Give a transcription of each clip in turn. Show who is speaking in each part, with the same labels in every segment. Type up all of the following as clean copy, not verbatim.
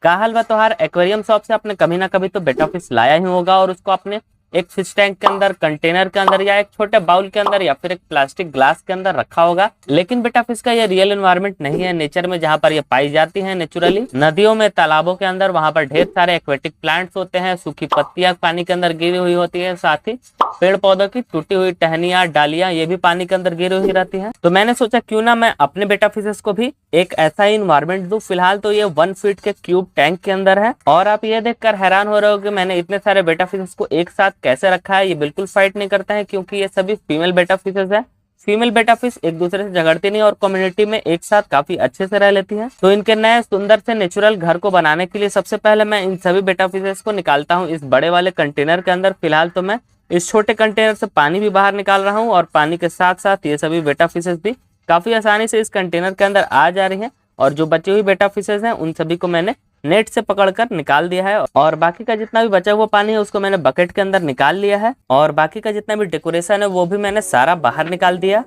Speaker 1: का हाल बा तोहार एक्वेरियम शॉप से आपने कभी ना कभी तो बेटा फिश लाया ही होगा और उसको आपने एक फिश टैंक के अंदर, कंटेनर के अंदर या एक छोटे बाउल के अंदर या फिर एक प्लास्टिक ग्लास के अंदर रखा होगा। लेकिन बेटा फिश का ये रियल एनवायरनमेंट नहीं है नेचर में जहाँ पर ये पाई जाती है नेचुरली। नदियों में, तालाबों के अंदर वहां पर ढेर सारे एक्वेटिक प्लांट्स होते हैं, सूखी पत्तियां पानी के अंदर गिरी हुई होती है, साथ ही पेड़ पौधों की टूटी हुई टहनियां, डालियां ये भी पानी के अंदर गिरी हुई रहती है। तो मैंने सोचा क्यों ना मैं अपने बेटा फिशेस को भी एक ऐसा ही इन्वायरमेंट दूं। फिलहाल तो ये 1 फीट के क्यूब टैंक के अंदर है और आप ये देखकर हैरान हो रहे हो कि मैंने इतने सारे बेटा फिशेस को एक साथ कैसे रखा है। ये बिल्कुल फाइट नहीं करता है क्योंकि ये सभी फीमेल बेटा फिशेस है। फीमेल बेटा फिश एक दूसरे से झगड़ती नहीं और कम्युनिटी में एक साथ काफी अच्छे से रह लेती है। तो इनके नए सुंदर से नेचुरल घर को बनाने के लिए सबसे पहले मैं इन सभी बेटा फिशेस को निकालता हूँ इस बड़े वाले कंटेनर के अंदर। फिलहाल तो मैं इस छोटे कंटेनर से पानी भी बाहर निकाल रहा हूँ और पानी के साथ साथ ये सभी बेटा फिशेस भी काफी आसानी से इस कंटेनर के अंदर आ जा रही है। और जो बची हुई बेटा फिशेस हैं उन सभी को मैंने नेट से पकड़कर निकाल दिया है और बाकी का जितना भी बचा हुआ पानी है उसको मैंने बकेट के अंदर निकाल लिया है और बाकी का जितना भी डेकोरेशन है वो भी मैंने सारा बाहर निकाल दिया।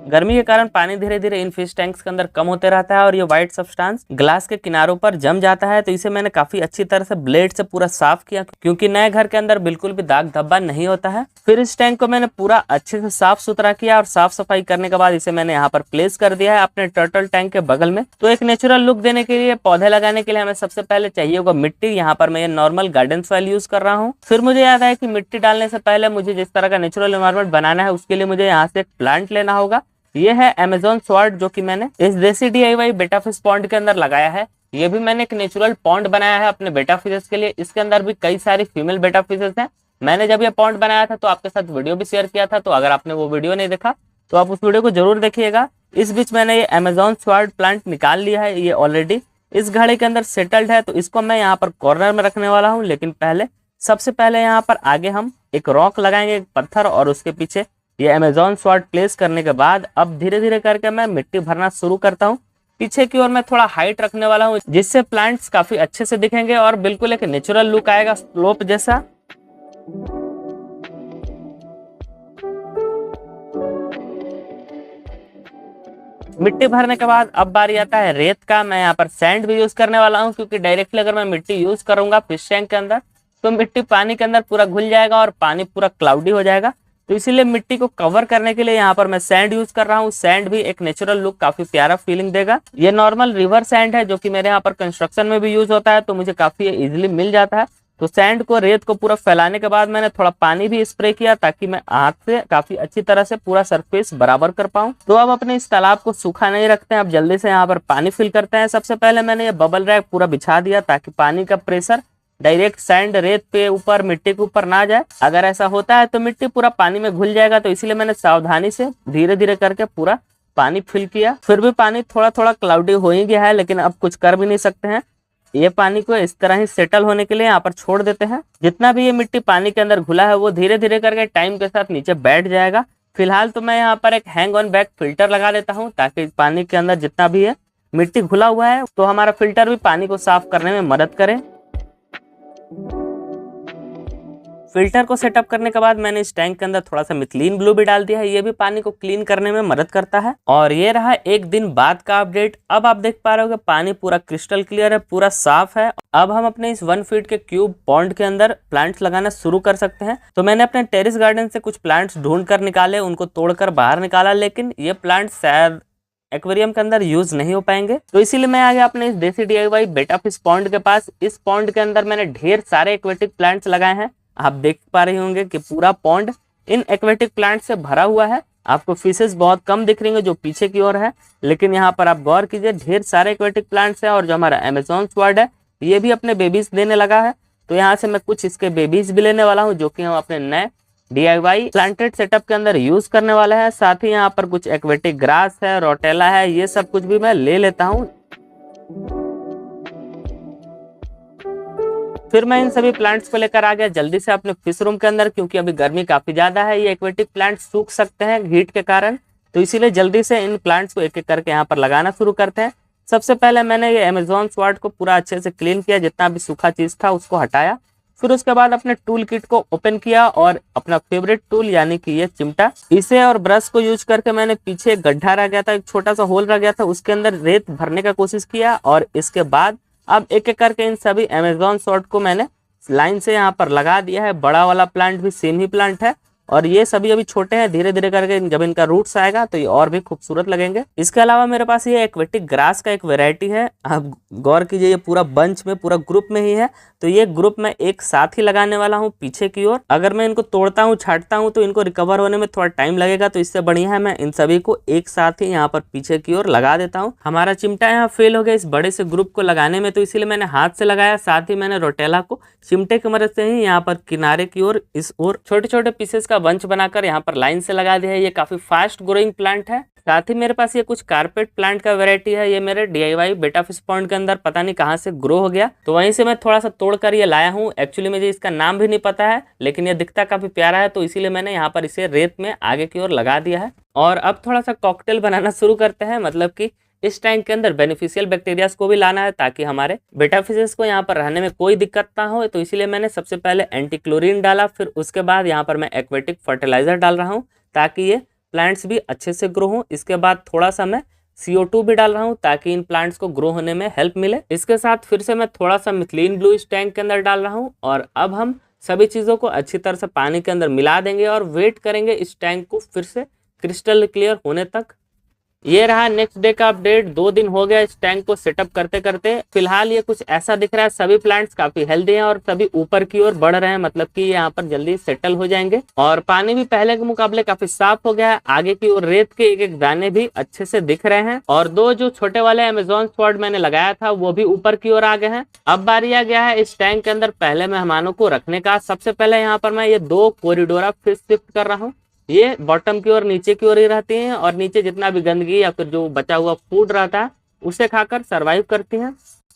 Speaker 1: गर्मी के कारण पानी धीरे धीरे इन फिश टैंक्स के अंदर कम होते रहता है और ये व्हाइट सब्सटेंस ग्लास के किनारों पर जम जाता है। तो इसे मैंने काफी अच्छी तरह से ब्लेड से पूरा साफ किया क्योंकि नए घर के अंदर बिल्कुल भी दाग धब्बा नहीं होता है। फिर इस टैंक को मैंने पूरा अच्छे से साफ सुथरा किया और साफ सफाई करने के बाद इसे मैंने यहाँ पर प्लेस कर दिया है अपने टर्टल टैंक के बगल में। तो एक नेचुरल लुक देने के लिए, पौधे लगाने के लिए हमें सबसे पहले चाहिए होगा मिट्टी। यहाँ पर मैं ये नॉर्मल गार्डन सॉइल यूज कर रहा हूँ। फिर मुझे याद है कि मिट्टी डालने से पहले मुझे जिस तरह का नेचुरल एनवायरनमेंट बनाना है उसके लिए मुझे यहाँ से एक प्लांट लेना होगा। ये है अमेजोन स्वॉर्ड जो कि मैंने इस देसी DIY बेटा फिश पॉन्ड के अंदर लगाया है। ये भी मैंने एक नेचुरल पॉन्ड बनाया है अपने बेटा फिशेस के लिए। इसके अंदर भी कई सारी फीमेल बेटा फिशेस हैं। मैंने जब ये पॉन्ड बनाया था तो आपके साथ वीडियो भी शेयर किया था, तो अगर आपने वो वीडियो नहीं देखा तो आप उस वीडियो को जरूर देखिएगा। इस बीच मैंने ये अमेजोन स्वॉर्ड प्लांट निकाल लिया है। ये ऑलरेडी इस घड़े के अंदर सेटल्ड है तो इसको मैं यहाँ पर कॉर्नर में रखने वाला हूँ। लेकिन सबसे पहले यहाँ पर आगे हम एक रॉक लगाएंगे, एक पत्थर, और उसके पीछे ये अमेजोन स्वॉर्ड प्लेस करने के बाद अब धीरे धीरे करके मैं मिट्टी भरना शुरू करता हूँ। पीछे की ओर मैं थोड़ा हाइट रखने वाला हूँ जिससे प्लांट्स काफी अच्छे से दिखेंगे और बिल्कुल एक नेचुरल लुक आएगा स्लोप जैसा। मिट्टी भरने के बाद अब बारी आता है रेत का। मैं यहाँ पर सैंड भी यूज करने वाला हूँ क्योंकि डायरेक्टली अगर मैं मिट्टी यूज करूंगा फिश टैंक के अंदर तो मिट्टी पानी के अंदर पूरा घुल जाएगा और पानी पूरा क्लाउडी हो जाएगा। तो इसीलिए मिट्टी को कवर करने के लिए यहाँ पर मैं सैंड यूज कर रहा हूँ। सैंड भी एक नेचुरल लुक, काफी प्यारा फीलिंग देगा। ये नॉर्मल रिवर सैंड है जो कि मेरे यहाँ पर कंस्ट्रक्शन में भी यूज होता है तो मुझे काफी इजीली मिल जाता है। तो सैंड को, रेत को पूरा फैलाने के बाद मैंने थोड़ा पानी भी स्प्रे किया ताकि मैं हाथ से काफी अच्छी तरह से पूरा सरफेस बराबर कर पाऊं। तो अब अपने इस तालाब को सूखा नहीं रखते हैं, अब जल्दी से यहाँ पर पानी फिल करते हैं। सबसे पहले मैंने ये बबल रैक पूरा बिछा दिया ताकि पानी का प्रेशर डायरेक्ट सैंड, रेत पे ऊपर, मिट्टी के ऊपर ना जाए। अगर ऐसा होता है तो मिट्टी पूरा पानी में घुल जाएगा। तो इसलिए मैंने सावधानी से धीरे धीरे करके पूरा पानी फिल किया। फिर भी पानी थोड़ा थोड़ा क्लाउडी हो ही गया है लेकिन अब कुछ कर भी नहीं सकते हैं। ये पानी को इस तरह ही सेटल होने के लिए यहाँ पर छोड़ देते हैं। जितना भी ये मिट्टी पानी के अंदर घुला है वो धीरे धीरे करके टाइम के साथ नीचे बैठ जाएगा। फिलहाल तो मैं यहाँ पर एक हैंग ऑन बैक फिल्टर लगा देता हूँ ताकि पानी के अंदर जितना भी है मिट्टी घुला हुआ है तो हमारा फिल्टर भी पानी को साफ करने में मदद करे। फिल्टर को सेटअप करने के बाद मैंने इस टैंक के अंदर थोड़ा सा मिथिलीन ब्लू भी डाल दिया है। ये भी पानी को क्लीन करने में मदद करता है। और ये रहा एक दिन बाद का अपडेट। अब आप देख पा रहे हो कि पानी पूरा क्रिस्टल क्लियर है, पूरा साफ है। अब हम अपने इस 1 फीट के क्यूब पॉन्ड के अंदर प्लांट्स लगाना शुरू कर सकते हैं। तो मैंने अपने टेरेस गार्डन से कुछ प्लांट्स ढूंढ कर निकाले, उनको तोड़कर बाहर निकाला, लेकिन ये प्लांट्स शायद एक्वेरियम के अंदर यूज नहीं हो पाएंगे। तो इसीलिए मैं आ गया अपने इस देसी DIY बेटा फिश पॉन्ड के पास। इस पॉन्ड के अंदर मैंने ढेर सारे एक्वेटिक प्लांट्स लगाए हैं। आप देख पा रहे होंगे कि पूरा पॉन्ड इन एक्वेटिक प्लांट से भरा हुआ है। आपको फिशेस बहुत कम दिख रही है जो पीछे की ओर है, लेकिन यहाँ पर आप गौर कीजिए ढेर सारे एक्वेटिक प्लांट्स है। और जो हमारा अमेजोन स्वॉर्ड है ये भी अपने बेबीज देने लगा है। तो यहाँ से मैं कुछ इसके बेबीज भी लेने वाला हूँ जो कि हम अपने नए DIY प्लांटेड सेटअप के अंदर यूज करने वाले हैं। साथ ही यहाँ पर कुछ एक्वेटिक ग्रास है, रोटेला है, ये सब कुछ भी मैं ले लेता हूँ। फिर मैं इन सभी प्लांट्स को लेकर आ गया जल्दी से अपने फिश रूम के अंदर क्योंकि अभी गर्मी काफी ज्यादा है। ये एक्वेटिक प्लांट्स सूख सकते हैं हीट के कारण, तो इसीलिए जल्दी से इन प्लांट्स को एक एक करके यहाँ पर लगाना शुरू करते हैं। सबसे पहले मैंने ये अमेजोन स्वॉर्ड को पूरा अच्छे से क्लीन किया, जितना भी सूखा चीज था उसको हटाया। फिर उसके बाद अपने टूल किट को ओपन किया और अपना फेवरेट टूल यानी कि ये चिमटा, इसे और ब्रश को यूज करके मैंने पीछे एक गड्ढा रह गया था, एक छोटा सा होल रह गया था, उसके अंदर रेत भरने का कोशिश किया। और इसके बाद अब एक एक करके इन सभी अमेजोन शॉर्ट को मैंने लाइन से यहाँ पर लगा दिया है। बड़ा वाला प्लांट भी सेम ही प्लांट है और ये सभी अभी छोटे हैं, धीरे धीरे करके जब इनका रूट्स आएगा तो ये और भी खूबसूरत लगेंगे। इसके अलावा मेरे पास ये एक्वेटिक ग्रास का एक वैरायटी है, आप गौर कीजिए ये पूरा बंच में पूरा ग्रुप में ही है, तो ये ग्रुप मैं एक साथ ही लगाने वाला हूँ पीछे की ओर। अगर मैं इनको तोड़ता हूँ छाटता हूँ तो इनको रिकवर होने में थोड़ा टाइम लगेगा, तो इससे बढ़िया है मैं इन सभी को एक साथ ही यहाँ पर पीछे की ओर लगा देता हूँ। हमारा चिमटा यहाँ फेल हो गया इस बड़े से ग्रुप को लगाने में, तो इसीलिए मैंने हाथ से लगाया, साथ ही मैंने रोटेला को चिमटे की मदद से ही यहाँ पर किनारे की ओर इस ओर छोटे छोटे पीसेस का बंच बनाकर यहाँ पर लाइन से लगा दिया है। ये काफी फास्ट ग्रोइंग प्लांट है। साथ ही मेरे पास ये कुछ कारपेट प्लांट का वैरायटी है, ये मेरे DIY बेटा फिश पॉन्ड के अंदर पता नहीं कहाँ से ग्रो हो गया, तो वहीं से मैं थोड़ा सा तोड़कर ये लाया हूँ। एक्चुअली मुझे इसका नाम भी नहीं पता है, लेकिन ये दिखता काफी प्यारा है, तो इसीलिए मैंने यहाँ पर इसे रेत में आगे की ओर लगा दिया है। और अब थोड़ा सा कॉकटेल बनाना शुरू करते हैं, मतलब कि इस टैंक के अंदर बेनिफिशियल बैक्टीरियाज को भी लाना है ताकि हमारे बेटा फिशेस को यहाँ पर रहने में कोई दिक्कत ना हो। तो इसीलिए मैंने सबसे पहले एंटी क्लोरीन डाला, फिर उसके बाद यहाँ पर मैं एक्वेटिक फर्टिलाइजर डाल रहा हूँ ताकि ये प्लांट्स भी अच्छे से ग्रो हों। इसके बाद थोड़ा सा मैं CO2 भी डाल रहा हूँ ताकि इन प्लांट्स को ग्रो होने में हेल्प मिले। इसके साथ फिर से मैं थोड़ा सा मिथिलीन ब्लू इस टैंक के अंदर डाल रहा हूँ और अब हम सभी चीज़ों को अच्छी तरह से पानी के अंदर मिला देंगे और वेट करेंगे इस टैंक को फिर से क्रिस्टल क्लियर होने तक। ये रहा नेक्स्ट डे का अपडेट। 2 दिन हो गया इस टैंक को सेटअप करते करते। फिलहाल ये कुछ ऐसा दिख रहा है, सभी प्लांट्स काफी हेल्दी हैं और सभी ऊपर की ओर बढ़ रहे हैं, मतलब कि ये यहाँ पर जल्दी सेटल हो जाएंगे। और पानी भी पहले के मुकाबले काफी साफ हो गया है, आगे की ओर रेत के एक एक दाने भी अच्छे से दिख रहे हैं। और 2 जो छोटे वाले अमेजोन स्वॉर्ड मैंने लगाया था वो भी ऊपर की ओर आ गए हैं। अब बारी आ गया है इस टैंक के अंदर पहले मेहमानों को रखने का। सबसे पहले यहाँ पर मैं ये 2 कोरिडोरा फिश शिफ्ट कर रहा हूँ। ये बॉटम की ओर नीचे की ओर ही रहती हैं और नीचे जितना भी गंदगी या फिर जो बचा हुआ फूड रहता है उसे खाकर सरवाइव करती हैं।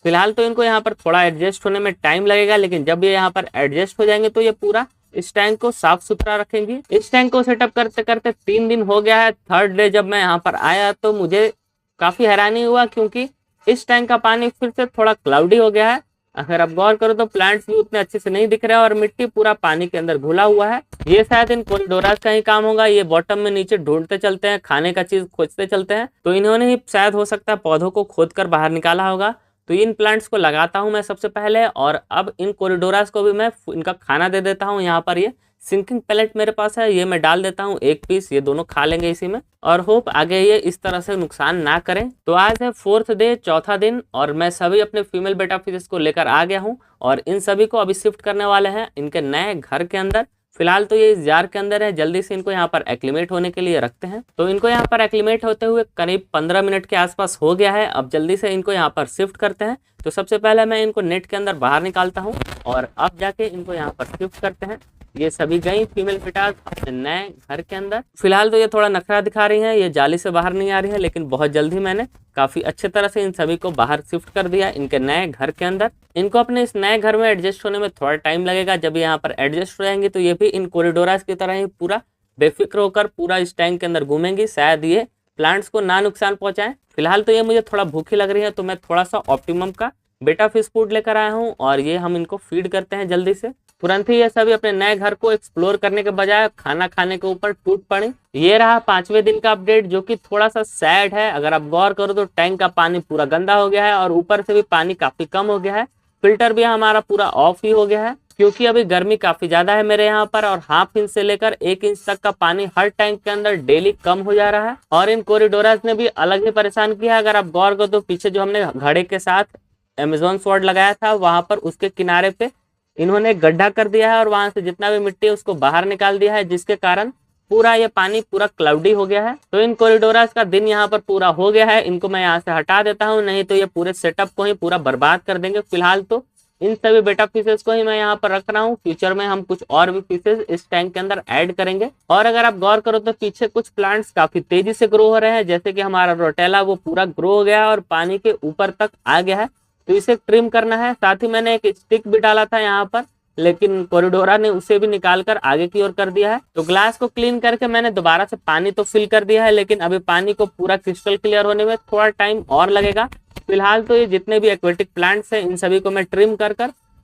Speaker 1: फिलहाल तो इनको यहाँ पर थोड़ा एडजस्ट होने में टाइम लगेगा, लेकिन जब ये यहाँ पर एडजस्ट हो जाएंगे तो ये पूरा इस टैंक को साफ सुथरा रखेंगी। इस टैंक को सेटअप करते करते 3 दिन हो गया है। 3rd डे जब मैं यहाँ पर आया तो मुझे काफी हैरानी हुआ क्योंकि इस टैंक का पानी फिर से थोड़ा क्लाउडी हो गया है। अगर आप गौर करो तो प्लांट्स भी उतने अच्छे से नहीं दिख रहे हैं और मिट्टी पूरा पानी के अंदर घुला हुआ है। ये शायद इन कोरिडोरास का ही काम होगा। ये बॉटम में नीचे ढूंढते चलते हैं, खाने का चीज खोजते चलते हैं, तो इन्होंने ही शायद हो सकता है पौधों को खोद कर बाहर निकाला होगा। तो इन प्लांट्स को लगाता हूं मैं सबसे पहले और अब इन कोरिडोरास को भी मैं इनका खाना दे देता हूं। यहाँ पर ये सिंकिंग पैलेट मेरे पास है, ये मैं डाल देता हूँ 1 पीस, ये दोनों खा लेंगे इसी में और होप आगे ये इस तरह से नुकसान ना करें। तो आज है 4th डे, चौथा दिन, और मैं सभी अपने फीमेल बेटा फिशेस को लेकर आ गया हूँ और इन सभी को अभी शिफ्ट करने वाले हैं इनके नए घर के अंदर। फिलहाल तो ये इस जार के अंदर है, जल्दी से इनको यहाँ पर एक्लिमेट होने के लिए रखते हैं। तो इनको यहाँ पर एक्लिमेट होते हुए करीब 15 मिनट के आसपास हो गया है। अब जल्दी से इनको यहाँ पर शिफ्ट करते हैं। तो सबसे पहले मैं इनको नेट के अंदर बाहर निकालता हूँ और अब जाके इनको यहाँ पर शिफ्ट करते हैं। ये सभी गई फीमेल बेटास अपने नए घर के अंदर। फिलहाल तो ये थोड़ा नखरा दिखा रही हैं, ये जाली से बाहर नहीं आ रही है, लेकिन बहुत जल्दी मैंने काफी अच्छे तरह से इन सभी को बाहर शिफ्ट कर दिया इनके नए घर के अंदर। इनको अपने इस नए घर में एडजस्ट होने में थोड़ा टाइम लगेगा। जब यहाँ पर एडजस्ट हो जाएंगे तो ये भी इन कोरिडोरास की तरह ही पूरा बेफिक्र होकर पूरा इस टैंक के अंदर घूमेंगी, शायद ये प्लांट्स को ना नुकसान पहुंचाएं। फिलहाल तो ये मुझे थोड़ा भूखी लग रही है, तो मैं थोड़ा सा ऑप्टिमम का बेटा फिश फूड लेकर आया हूँ और ये हम इनको फीड करते हैं जल्दी से। तुरंत ही ये सभी अपने नए घर को एक्सप्लोर करने के बजाय खाना खाने के ऊपर टूट पड़े। ये रहा 5वें दिन का अपडेट, जो कि थोड़ा सा सैड है। अगर आप गौर करो तो टैंक का पानी पूरा गंदा हो गया है और ऊपर से भी पानी काफी कम हो गया है। फिल्टर भी हमारा पूरा ऑफ ही हो गया है क्योंकि अभी गर्मी काफी ज्यादा है मेरे यहाँ पर और 1/2 इंच से लेकर 1 इंच तक का पानी हर टैंक के अंदर डेली कम हो जा रहा है। और इन कोरिडोरास ने भी अलग ही परेशान किया है। अगर आप गौर करो तो पीछे जो हमने घड़े के साथ अमेजोन स्वॉर्ड लगाया था वहां पर उसके किनारे पे इन्होंने गड्ढा कर दिया है और वहां से जितना भी मिट्टी है उसको बाहर निकाल दिया है, जिसके कारण पूरा ये पानी पूरा क्लाउडी हो गया है। तो इन कोरिडोरास का दिन यहाँ पर पूरा हो गया है। इनको मैं यहाँ से हटा देता हूँ, नहीं तो ये पूरे सेटअप को ही पूरा बर्बाद कर देंगे। फिलहाल तो इन सभी बेटा फिशेस को ही मैं यहाँ पर रख रहा हूँ। फ्यूचर में हम कुछ और भी फिशेस इस टैंक के अंदर ऐड करेंगे। और अगर आप गौर करो तो पीछे कुछ प्लांट्स काफी तेजी से ग्रो हो रहे हैं, जैसे कि हमारा रोटेला वो पूरा ग्रो हो गया है और पानी के ऊपर तक आ गया है, तो इसे ट्रिम करना है। साथ ही मैंने एक स्टिक भी डाला था यहाँ पर, लेकिन कोरिडोरा ने उसे भी निकालकर आगे की ओर कर दिया है। तो ग्लास को क्लीन करके मैंने दोबारा से पानी तो फिल कर दिया है, लेकिन अभी पानी को पूरा क्रिस्टल क्लियर होने में थोड़ा टाइम और लगेगा। फिलहाल तो ये जितने भी एक्वेटिक प्लांट्स हैं इन सभी को मैं ट्रिम कर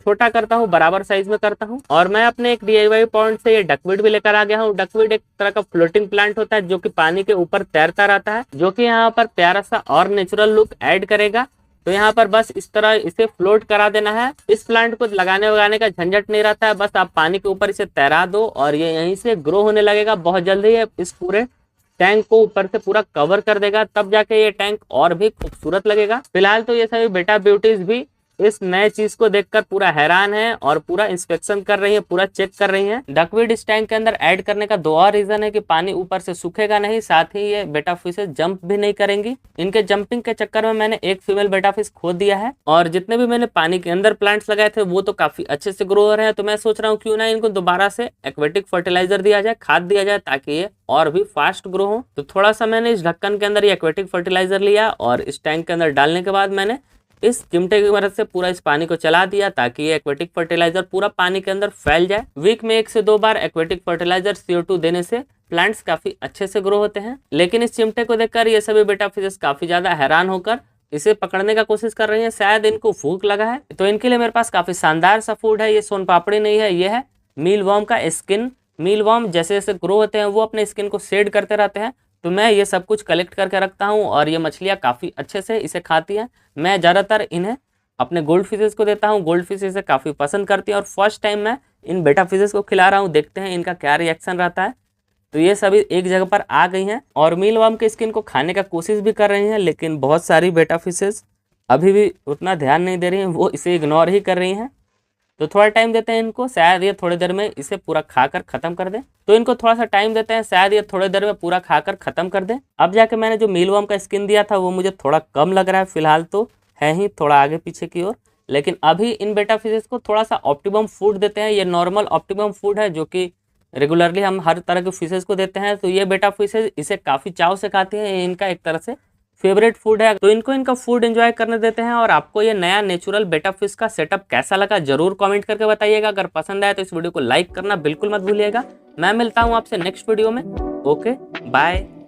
Speaker 1: छोटा करता हूँ, बराबर साइज में करता हूँ। और मैं अपने एक DIY पॉइंट से ये डकवीड भी लेकर आ गया हूँ। डकवीड एक तरह का फ्लोटिंग प्लांट होता है जो कि पानी के ऊपर तैरता रहता है, जो कि यहाँ पर प्यारा सा और नेचुरल लुक ऐड करेगा। तो यहाँ पर बस इस तरह इसे फ्लोट करा देना है। इस प्लांट को लगाने वगाने का झंझट नहीं रहता है, बस आप पानी के ऊपर इसे तैरा दो और ये यहीं से ग्रो होने लगेगा। बहुत जल्दी ये इस पूरे टैंक को ऊपर से पूरा कवर कर देगा, तब जाके ये टैंक और भी खूबसूरत लगेगा। फिलहाल तो ये सभी बेटा ब्यूटीज भी इस नए चीज को देखकर पूरा हैरान है और पूरा इंस्पेक्शन कर रही है, पूरा चेक कर रही है। डकवीड इस टैंक के अंदर ऐड करने का दो और रीजन है कि पानी ऊपर से सूखेगा नहीं, साथ ही ये बेटा फिशेस जंप भी नहीं करेंगी। इनके जंपिंग के चक्कर में मैंने एक फीमेल बेटा फिश खो दिया है और जितने भी मैंने पानी के अंदर प्लांट्स लगाए थे वो तो काफी अच्छे से ग्रो हो रहे हैं। तो मैं सोच रहा हूँ क्यों ना इनको दोबारा से एक्वेटिक फर्टिलाइजर दिया जाए, खाद दिया जाए, ताकि ये और भी फास्ट ग्रो हो। तो थोड़ा सा मैंने इस ढक्कन के अंदर ये एक्वेटिक फर्टिलाइजर लिया और इस टैंक के अंदर डालने के बाद मैंने इस चिमटे की मदद से पूरा इस पानी को चला दिया ताकि ये एक्वेटिक फर्टिलाइजर पूरा पानी के अंदर फैल जाए। वीक में 1 से 2 बार एक्वेटिक फर्टिलाइजर CO2 देने से प्लांट्स काफी अच्छे से ग्रो होते हैं। लेकिन इस चिमटे को देखकर ये सभी बेटा फिशेस काफी ज्यादा हैरान होकर इसे पकड़ने का कोशिश कर रही हैं। शायद इनको भूख लगा है, तो इनके लिए मेरे पास काफी शानदार सा फूड है। ये सोन पापड़ी नहीं है, ये है मील वर्म का स्किन। मील वर्म जैसे जैसे ग्रो होते हैं वो अपने स्किन को शेड करते रहते हैं, तो मैं ये सब कुछ कलेक्ट करके रखता हूँ और ये मछलियाँ काफ़ी अच्छे से इसे खाती हैं। मैं ज़्यादातर इन्हें अपने गोल्ड फिशेस को देता हूँ, गोल्ड फिश इसे काफ़ी पसंद करती है और फर्स्ट टाइम मैं इन बेटा फिशेस को खिला रहा हूँ, देखते हैं इनका क्या रिएक्शन रहता है। तो ये सभी एक जगह पर आ गई हैं और मील वर्म के स्किन को खाने का कोशिश भी कर रही हैं, लेकिन बहुत सारी बेटा फिशेस अभी भी उतना ध्यान नहीं दे रही हैं, वो इसे इग्नोर ही कर रही हैं। तो थोड़ा टाइम देते हैं इनको, शायद ये थोड़ी देर में इसे पूरा खाकर खत्म कर दें। तो इनको थोड़ा सा टाइम देते हैं, शायद ये थोड़ी देर में पूरा खाकर खत्म कर दें। अब जाके मैंने जो मीलवर्म का स्किन दिया था वो मुझे थोड़ा कम लग रहा है, फिलहाल तो है ही थोड़ा आगे पीछे की ओर। लेकिन अभी इन बेटा फिशेस को थोड़ा सा ऑप्टिमम फूड देते हैं। ये नॉर्मल ऑप्टिमम फूड है जो कि रेगुलरली हम हर तरह के फिशेस को देते हैं। तो ये बेटा फिशेस इसे काफ़ी चाव से खाती हैं, ये इनका एक तरह से फेवरेट फूड है। तो इनको इनका फूड एंजॉय करने देते हैं। और आपको ये नया नेचुरल बेटा फिश का सेटअप कैसा लगा जरूर कमेंट करके बताइएगा। अगर पसंद आए तो इस वीडियो को लाइक करना बिल्कुल मत भूलिएगा। मैं मिलता हूँ आपसे नेक्स्ट वीडियो में। Okay bye.